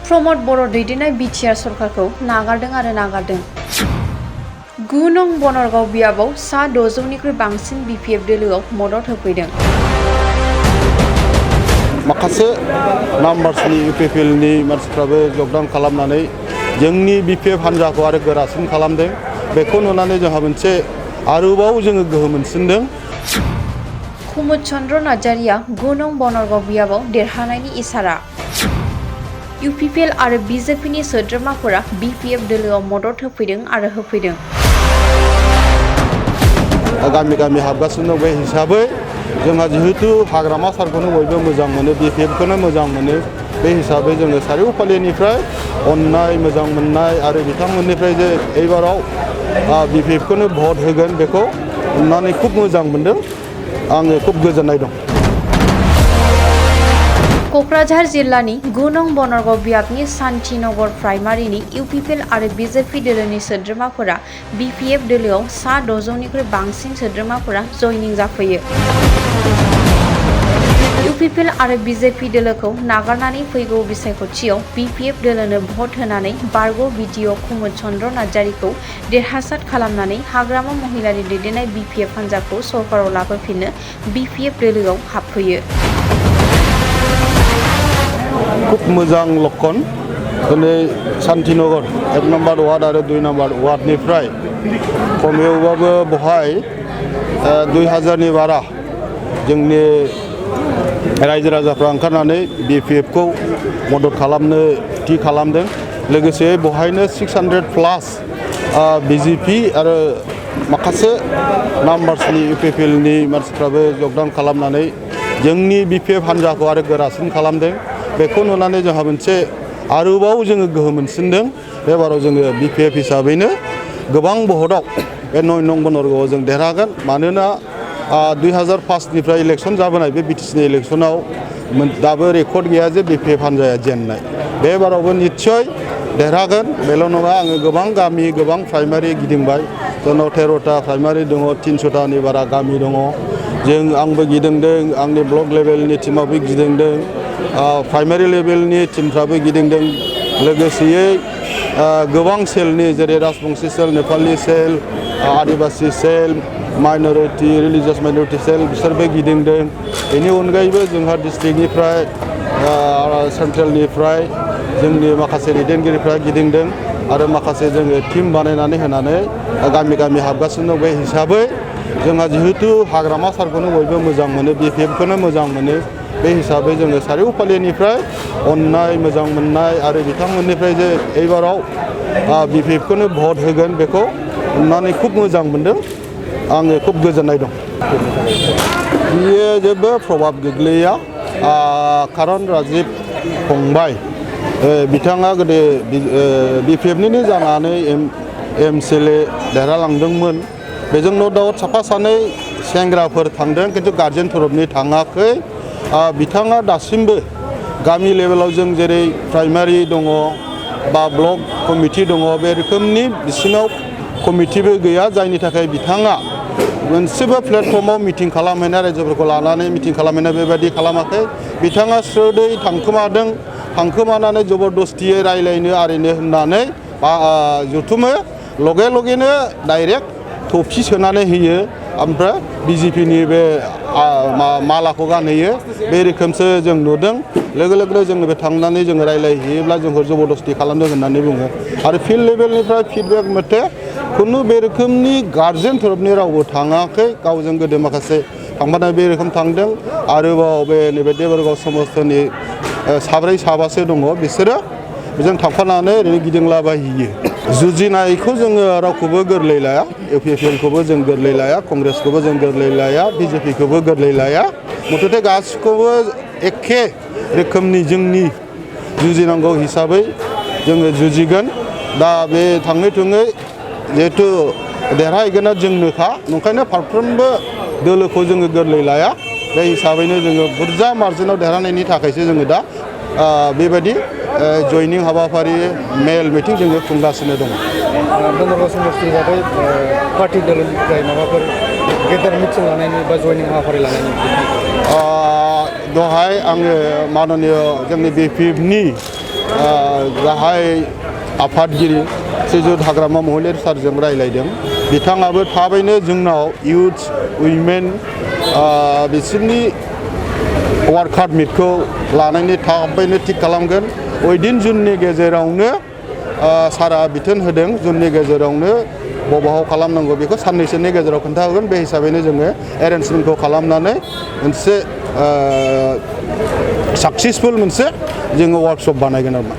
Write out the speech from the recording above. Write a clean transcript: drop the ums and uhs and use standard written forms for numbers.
प्रमद बर' दैदेननाय BTR सरकारखौ नागारदों आरो नागारदों। 9 नं बनरगाव बियाबाव सा 600निख्रुइ बांसिन बिपिएफ दोलोआव मदद होफैदों। माखासे नाम्बार्सनि UPPL नि मानसिफ्राबो जगदान खालामनानै जोंनि बिपिएफ हान्जाखौ आरो गोरासिन खालामदों। बेखौ नुनानै जोंहा मोनसे आरोबाव जोङो गोहो मोनसिनदों। कुमुद चन्द्र नार्जारिया 9 नं बनरगाव बियाबाव देरहानायनि इसारा। UPPL आरो BJPनि सोद्रोमाफोरा BPF दोलोआव मदद होफैदों आरो होफैदों। गामि गामि हाबगासिनो बे हिसाबै जोंहा जिहेतु हाग्रामा सारखौनो बयबो मोजां मोनो, BPFखौनो मोजां मोनो। बे हिसाबै जोङो सारिय'फालेनिफ्राय अननाय मोजां मोननाय आरो बिथांमोननिफ्राय जे एबाराव BPFखौनो भट होगोन बेखौ नुनानै खुब मोजां मोनदों। आङो खुब गोजोननाय दं। क'क्राझार जिल्लानि 9 नं बनरगाव बियाबनि शान्तिनगर प्राइमारिनि UPPL आरो BJP दोलोनि सोद्रोमाफोरा BPF दोलोआव सा 600निख्रुइ बांसिन सोद्रोमाफोरा जयनिं जाफैयो। UPPL आरो BJP दोलोखौ नागारनानै फैगौ बिसायख'थियाव BPF दोलोनो भट होनानै बारग' BDO कुमुद चन्द्र नार्जारिखौ देरहासार खालामनानै हाग्रामा महिलारि दैदेननाय BPF हान्जाखौ सरकाराव लाबोफिननो BPF दोलोआव हाबफैयो। खुब मोजां लक्षण। दिनै शान्तिनगर 1 नम्बर वार्ड आरो 2 नम्बर वार्डनिफ्राय खमैबाबो बहाय 2000नि बारा जोंनि रायजो राजाफ्रा ओंखारनानै BPFखौ मदद खालामनो थि खालामदों। लोगोसे बहायनो 600+ BJP आरो माखासे नाम्बार्सनि UPPL नि मानसिफ्राबो जगदान खालामनानै जोंनि BPF हान्जाखौ आरो गोरासिन खालामदों। बेखौ नुनानै जोंहा मोनसे आरोबाव जोङो गोहो मोनसिनदों। बे बाराव जोङो BPF हिसाबैनो गोबां भटआव बे 9 नं बनरगावआव जों देरहागोन। मानोना 2005निफ्राय इलेक्सन जाबोनाय बे BTCनि इलेक्सनाव दाबो रेकर्ड गैया जे BPF हान्जाया जेननाय। बे बारावबो निस्सय देरहागोन। बेल' नङा, आङो गोबां गामि गोबां प्राइमारि गिदिंबाय। जोंनाव 13टा प्राइमारि दङ, 300टानि बारा गामि दङ। आंबो गिदिंदों, आंनि ब्लक लेभेलनि टिमाबो गिदिंदों, प्राइमारि लेभेलनि टिमफ्राबो गिदिंदों। लोगोसेयै गोबां सेलनि जेरै राजबंसि सेल, नेपालि सेल, आदिबासि सेल, माइन'रिटि रिलिजियास माइन'रिटि सेल बिसोरबो गिदिंदों। बेनि अनगायैबो जोंहा डिस्ट्रिक्टनिफ्राय सेन्ट्रेलनिफ्राय जोंनि माखासे दैदेनगिरिफ्रा गिदिंदों आरो माखासे जोङो टिम बानायनानै होनानै गामि गामि हाबगासिनो बे हिसाबै जोंहा जिहेतु हाग्रामा सारखौनो बयबो मोजां मोनो, BPFखौनो मोजां मोनो। बे हिसाबै जोङो सारिय'फालेनिफ्राय अननाय मोजां मोननाय आरो बिथांमोननिफ्राय जे एबाराव BPFखौनो भट होगोन बेखौ नुनानै खुब मोजां मोनदों। आङो खुब गोजोननाय दं। बियो जेबो प्रभाब गोग्लैया। खारन राजिब फंबाय बिथाङा गोदो BPFनिनो जानानै MCLA देरहालांदोंमोन। बेजों न' दाउट साफा सानै सेंग्राफोर थांदों, खिन्थु गार्जेन थरफनि थाङाखै। बिथाङा दासिमबो गामि लेभेलाव जों जेरै प्राइमारि दङ बा ब्लक कमिटि दङ, बे रोखोमनि बिसिनाव कमिटिबो गैया। जायनि थाखाय बिथाङा मोनसेबो प्लेटफर्माव मिटिं खालामहैनाय, रायजोफोरखौ लानानै मिटिं खालामहैनाय बेबायदि खालामाखै। बिथाङा स्रोदै थांखोमादों। थांखोमानानै जबरदस्तियै रायलायनो आरिनो होननानै जुथुमो, लगे लगेनो डाइरेक्ट थफि सोनानै होयो। ओमफ्राय BJPनि बे मालाखौ गानहोयो। बे रोखोमसो जों नुदों। लोगो लोगो जोङो बे थांनानै जोङो रायलायहैयोब्ला जोंखौ जबरदस्ति खालामदों होननानै बुङो। आरो फिल्ड लेभेलनिफ्राय फिडबेक मथे खुनु बे रोखोमनि गार्जेन थरफनि रावबो थाङाखै। गावजों गोदो माखासे थांबानाय बे रोखोम थांदों। आरोबाव बे नैबे देबरगाव समस्तनि साब्रै साबासो दङ, बिसोरो बेजों थांफानानै ओरैनो गिदिंलाबायहैयो। जुजिनायखौ जोङो रावखौबो गोरलै लाया। UPPLखौबो जों गोरलै लाया, कंग्रेसखौबो जों गोरलै लाया, BJPखौबो गोरलै लाया। मुथथे गासिखौबो एखे रोखोमनि जोंनि जुजिनांगौ हिसाबै जोङो जुजिगोन। दा बे थाङै थुङै जिहेथु देरहाहैगोना जोंनोखा, ओंखायनो फारफ्रोमबो दोलोखौ जोङो गोरलै लाया। बे हिसाबैनो जोङो बुरजा मार्जिनाव देरहानायनि थाखायसो जोङो दा बेबायदि जयनिं हाबाफारि मेल मिटिं जोङो खुंगासिनो दङ। बनरगाव समस्ति हिसाबै पार्टि दोलोनिफ्राय माबाफोर गेदेर मिटिं लानायनि बा जयनिं हाबाफारि लानायनि? दहाय आङो माननीय जोंनि BPFनि गाहाय आफादगिरि श्रीजुत हाग्रामा महिलारि सारजों रायलायदों बिथाङाबो थाबैनो जोंनाव इउथ उइमेन बिसोरनि वार्कार मिटखौ लानायनि थाबैनो थिग खालामगोन उइदिन जुननि गेजेरावनो सारा बिथोन होदों जुननि गेजेरावनो बबाव खालामनांगौ बेखौ साननैसोनि गेजेराव खोन्थाहोगोन बे हिसाबैनो जोङो एरेन्जमेन्टखौ खालामनानै मोनसे साक्सेसफुल मोनसे जोङो वार्कशप बानायगोन आरो